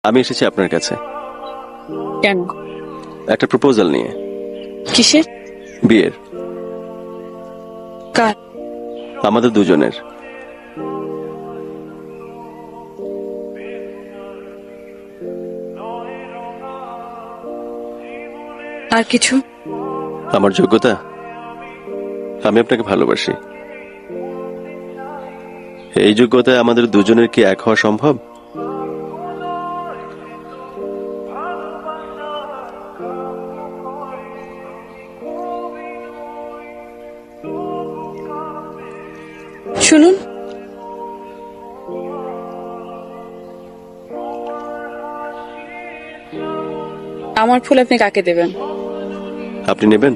আমি এসেছি আপনার কাছে কেন? একটা প্রপোজাল নিয়ে। কিসের? বিয়ের। কার? আমাদের দুজনের। আর কিছু? আমার যোগ্যতা, আমি আপনাকে ভালোবাসি। এই যোগ্যতায় আমাদের দুজনের কি এক হওয়া সম্ভব? শুনুন, আমার ফুল আপনি কাকে দেবেন? আপনি নেবেন?